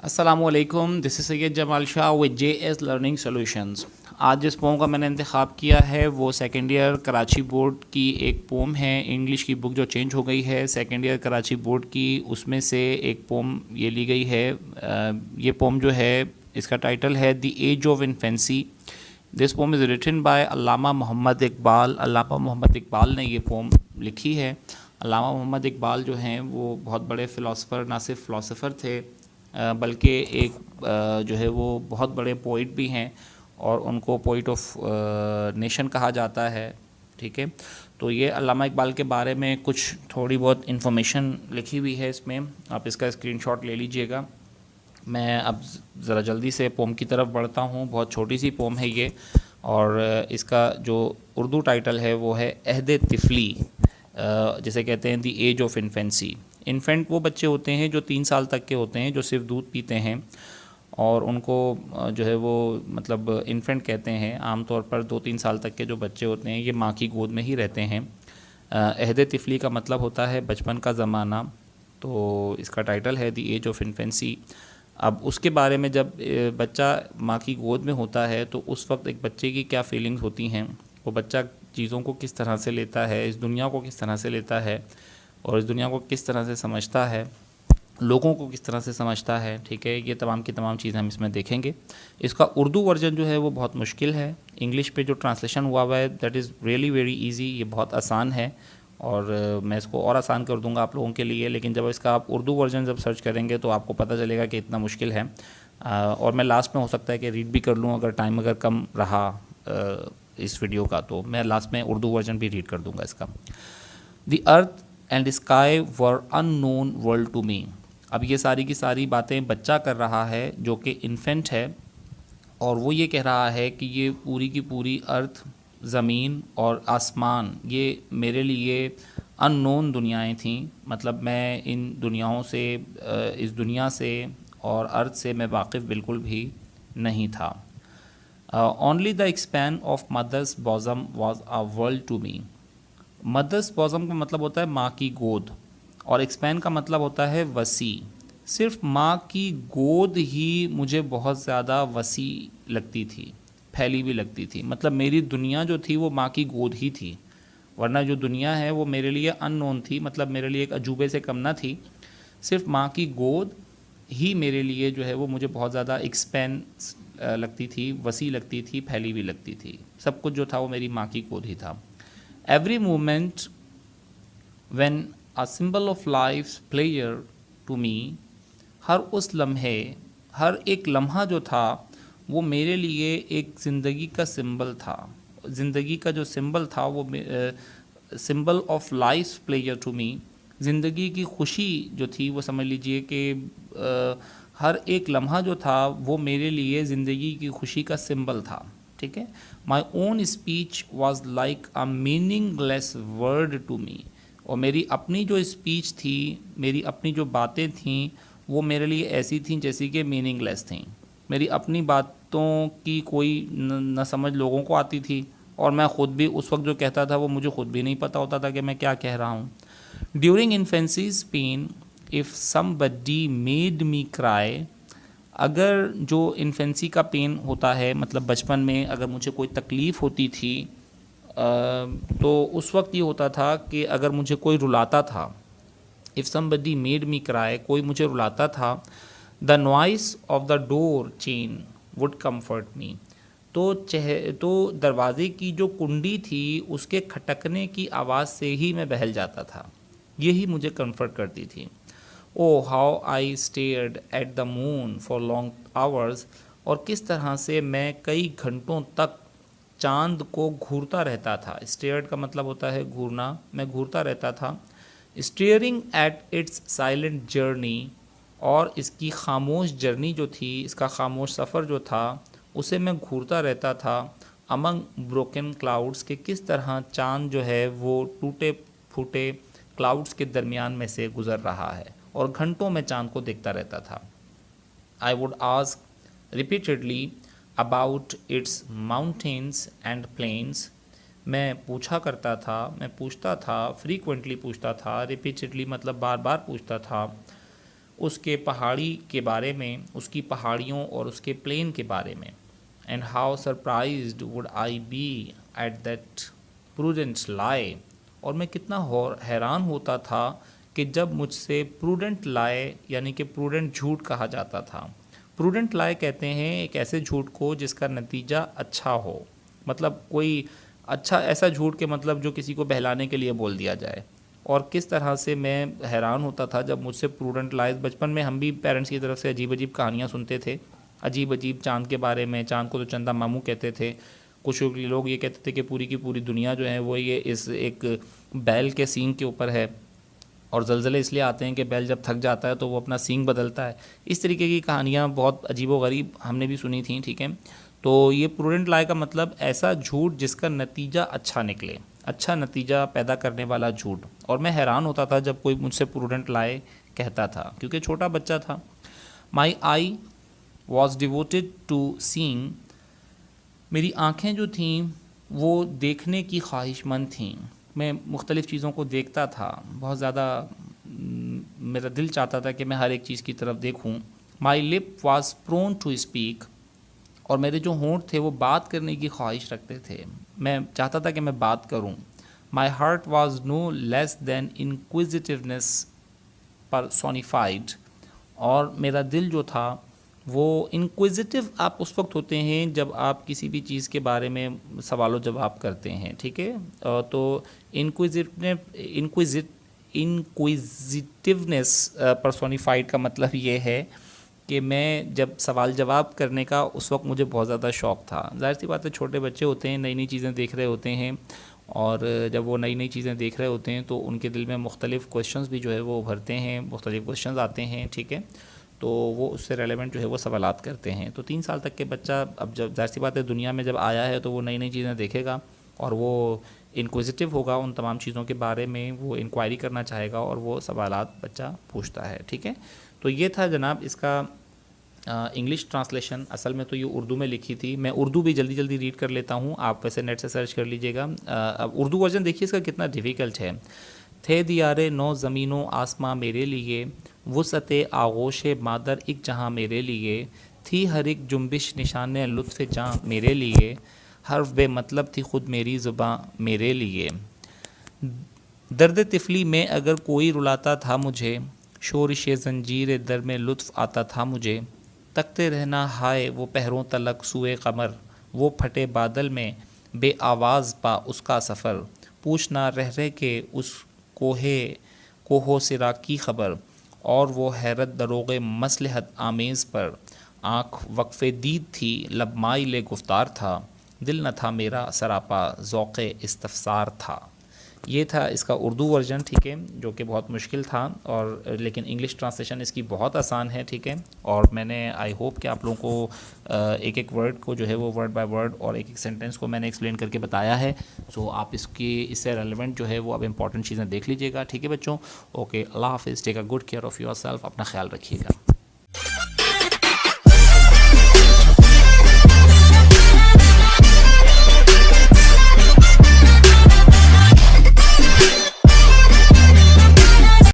अस्सलामुअलैकुम, this is Syed Jamal Shah with JS learning solutions. आज जिस पोम का मैंने इंतख़ाब किया है वो सेकेंड ईयर कराची बोर्ड की एक पोम है। इंग्लिश की बुक जो चेंज हो गई है सेकेंड ईयर कराची बोर्ड की, उसमें से एक पोम ये ली गई है। ये पोम जो है इसका टाइटल है the age of infancy. This poem is written by Allama Mohammad Iqbal. Allama Mohammad Iqbal ने ये पोम लिखी है। अल्लामा मोहम्मद इकबाल जो हैं वो बहुत बड़े फ़िलासफ़र, ना सिर्फ फ़िलासफ़र थे बल्कि एक जो है वो बहुत बड़े पोइट भी हैं और उनको पोइट ऑफ नेशन कहा जाता है। ठीक है, तो ये अल्लामा इकबाल के बारे में कुछ थोड़ी बहुत इन्फॉर्मेशन लिखी हुई है इसमें, आप इसका स्क्रीनशॉट ले लीजिएगा। मैं अब ज़रा जल्दी से पोम की तरफ बढ़ता हूँ। बहुत छोटी सी पोम है ये, और इसका जो उर्दू टाइटल है वो है अहद तिफली, जिसे कहते हैं दी एज ऑफ इन्फेंसी। इन्फेंट वो बच्चे होते हैं जो 3 साल तक के होते हैं, जो सिर्फ दूध पीते हैं, और उनको जो है वो मतलब इन्फेंट कहते हैं। आमतौर पर 2-3 साल तक के जो बच्चे होते हैं ये माँ की गोद में ही रहते हैं। अहद तिफली का मतलब होता है बचपन का ज़माना, तो इसका टाइटल है दी एज ऑफ इन्फेंसी। अब उसके बारे में जब बच्चा माँ की गोद में होता है तो उस वक्त एक बच्चे की क्या फीलिंग्स होती हैं, वो बच्चा चीज़ों को किस तरह से लेता है, इस दुनिया को किस तरह से लेता है, और इस दुनिया को किस तरह से समझता है, लोगों को किस तरह से समझता है। ठीक है, ये तमाम की तमाम चीज़ें हम इसमें देखेंगे। इसका उर्दू वर्जन जो है वो बहुत मुश्किल है। इंग्लिश पे जो ट्रांसलेशन हुआ है that is really very easy, ये बहुत आसान है, और मैं इसको और आसान कर दूंगा आप लोगों के लिए। लेकिन जब इसका आप उर्दू वर्जन जब सर्च करेंगे तो आपको पता चलेगा कि इतना मुश्किल है। और मैं लास्ट में हो सकता है कि रीड भी कर लूँ, अगर टाइम अगर कम रहा इस वीडियो का, तो मैं लास्ट में उर्दू वर्जन भी रीड कर दूंगा इसका। The earth and sky were unknown world to me. अब ये सारी की सारी बातें बच्चा कर रहा है जो कि इन्फेंट है, और वो ये कह रहा है कि ये पूरी की पूरी अर्थ, ज़मीन और आसमान ये मेरे लिए अननोन दुनियाएं थीं। मतलब मैं इन दुनियाओं से, इस दुनिया से और अर्थ से मैं वाकिफ़ बिल्कुल भी नहीं था। Only the expanse of mother's bosom was a world to me. Mother's bosom का मतलब होता है माँ की गोद, और एक्सपैन का मतलब होता है वसी। सिर्फ माँ की गोद ही मुझे बहुत ज़्यादा वसी लगती थी, फैली हुई लगती थी। मतलब मेरी दुनिया जो थी वो माँ की गोद ही थी, वरना जो दुनिया है वो मेरे लिए अननोन थी, मतलब मेरे लिए एक अजूबे से कम ना थी। सिर्फ माँ की गोद ही मेरे लिए जो है वो मुझे बहुत ज़्यादा एक्सपैन लगती थी, वसी लगती थी, फैली हुई लगती थी। सब कुछ जो था वो मेरी माँ की गोद ही था। Every moment when a symbol of life player to me, हर उस लम्हे, हर एक लम्हा जो था वो मेरे लिए एक ज़िंदगी का सिंबल था। ज़िंदगी का जो सिंबल था वो symbol of life player to me, ज़िंदगी की खुशी जो थी वो समझ लीजिए कि हर एक लम्हा जो था वो मेरे लिए ज़िंदगी की खुशी का सिंबल था। ठीक है, my own speech was like a meaningless word to me. और मेरी अपनी जो स्पीच थी, मेरी अपनी जो बातें थीं, वो मेरे लिए ऐसी थीं जैसी कि मीनिंगलेस थीं। मेरी अपनी बातों की कोई न समझ लोगों को आती थी, और मैं ख़ुद भी उस वक्त जो कहता था वो मुझे ख़ुद भी नहीं पता होता था कि मैं क्या कह रहा हूँ। During infancy's pain if somebody made me cry, अगर जो इन्फेंसी का पेन होता है, मतलब बचपन में अगर मुझे कोई तकलीफ़ होती थी, तो उस वक्त ये होता था कि अगर मुझे कोई रुलाता था, if somebody made me cry, कोई मुझे रुलाता था, the noise of the door chain would comfort me, तो दरवाज़े की जो कुंडी थी उसके खटकने की आवाज़ से ही मैं बहल जाता था, यही मुझे कंफर्ट करती थी। Oh how I stared at the moon for long hours, और किस तरह से मैं कई घंटों तक चांद को घूरता रहता था। स्टेयर्ड का मतलब होता है घूरना, मैं घूरता रहता था। Staring at its silent journey, और इसकी खामोश जर्नी जो थी, इसका खामोश सफ़र जो था, उसे मैं घूरता रहता था। अमंग ब्रोकन क्लाउड्स, के किस तरह चांद जो है वो टूटे फूटे क्लाउड्स के दरमियान में से गुज़र रहा है, और घंटों में चांद को देखता रहता था। I would ask repeatedly about its mountains and plains, मैं पूछा करता था, मैं पूछता था, फ्रीक्वेंटली पूछता था, रिपीटेडली मतलब बार बार पूछता था, उसके पहाड़ी के बारे में, उसकी पहाड़ियों और उसके प्लेन के बारे में। And how surprised would I be at that prudent lie, और मैं कितना हैरान होता था कि जब मुझसे प्रूडेंट लाए यानी कि प्रूडेंट झूठ कहा जाता था। प्रूडेंट लाए कहते हैं एक ऐसे झूठ को जिसका नतीजा अच्छा हो, मतलब कोई अच्छा ऐसा झूठ के मतलब जो किसी को बहलाने के लिए बोल दिया जाए। और किस तरह से मैं हैरान होता था जब मुझसे प्रूडेंट लाइज, बचपन में हम भी पेरेंट्स की तरफ से अजीब अजीब कहानियाँ सुनते थे, अजीब अजीब चाँद के बारे में। चाँद को तो चंदा मामू कहते थे, कुछ लोग ये कहते थे कि पूरी की पूरी दुनिया जो है वो ये इस एक बैल के सींग के ऊपर है, और ज़लज़ले इसलिए आते हैं कि बैल जब थक जाता है तो वो अपना सींग बदलता है। इस तरीके की कहानियाँ बहुत अजीबोगरीब हमने भी सुनी थी, ठीक है। तो ये प्रूडेंट लाई का मतलब ऐसा झूठ जिसका नतीजा अच्छा निकले, अच्छा नतीजा पैदा करने वाला झूठ। और मैं हैरान होता था जब कोई मुझसे प्रूडेंट लाई कहता था, क्योंकि छोटा बच्चा था। My eye was devoted to seeing, मेरी आँखें जो थीं वो देखने की ख्वाहिशमंद थीं। मैं मुख्तलिफ़ चीज़ों को देखता था, बहुत ज़्यादा मेरा दिल चाहता था कि मैं हर एक चीज़ की तरफ देखूं। My lip was prone to speak, और मेरे जो होंठ थे वो बात करने की ख्वाहिश रखते थे, मैं चाहता था कि मैं बात करूं। My heart was no less than inquisitiveness personified, और मेरा दिल जो था वो इंक्विजिटिव आप उस वक्त होते हैं जब आप किसी भी चीज़ के बारे में सवाल जवाब करते हैं, ठीक है। तो इंक्विजिटिवनेस परसोनिफाइड का मतलब ये है कि मैं जब सवाल जवाब करने का उस वक्त मुझे बहुत ज़्यादा शौक़ था। ज़ाहिर सी बात है, छोटे बच्चे होते हैं, नई नई चीज़ें देख रहे होते हैं, और जब वो नई नई चीज़ें देख रहे होते हैं तो उनके दिल में मुख्तलिफ़ क्वेश्चंस भी जो है वो उभरते हैं, मुख्तलिफ़ क्वेश्चंस आते हैं, ठीक है। तो वो उससे रेलेवेंट जो है वो सवालात करते हैं। तो 3 साल तक के बच्चा, अब जब ज़ाहिर सी बात है दुनिया में जब आया है तो वो नई नई चीज़ें देखेगा और वो इंक्विजिटिव होगा उन तमाम चीज़ों के बारे में, वो इंक्वायरी करना चाहेगा और वो सवालात बच्चा पूछता है, ठीक है। तो ये था जनाब इसका इंग्लिश ट्रांसलेशन। असल में तो ये उर्दू में लिखी थी, मैं उर्दू भी जल्दी जल्दी रीड कर लेता हूँ, आप वैसे नेट से सर्च कर लीजिएगा। अब उर्दू वर्जन देखिए इसका कितना डिफ़िकल्ट है। थे दियारे नौ ज़मीनों आसमां मेरे लिए, वुसअते आगोश मादर एक जहाँ मेरे लिए, थी हर एक जुम्बिश निशान लुत्फ़ जाँ मेरे लिए, हर्फ बेमतलब थी ख़ुद मेरी ज़ुबां मेरे लिए। दर्द तिफली में अगर कोई रुलाता था मुझे, शोरिश ज़ंजीर दर में लुत्फ़ आता था मुझे, तकते रहना हाय वो पहरों तलक सुए कमर, वो फटे बादल में बे आवाज़ पा उसका सफ़र, पूछना रह रह के उस कोहो सिरा की खबर, और वो हैरत दरोगे मसलहत आमेज़ पर, आँख वक्फ़े दीद थी लब माइल गुफ्तार था, दिल न था मेरा सरापा ज़ौक़े इस्तफ़सार था। ये था इसका उर्दू वर्जन, ठीक है, जो कि बहुत मुश्किल था, और लेकिन इंग्लिश ट्रांसलेशन इसकी बहुत आसान है, ठीक है। और मैंने आई होप कि आप लोगों को एक एक वर्ड को जो है वो वर्ड बाय वर्ड और एक एक सेंटेंस को मैंने एक्सप्लेन करके बताया है। सो आप इससे रेलेवेंट जो है वो अब इंपॉर्टेंट चीज़ें देख लीजिएगा, ठीक है बच्चों। ओके, अल्लाह हाफ़िज़, take a good care of yourself, अपना ख्याल रखिएगा।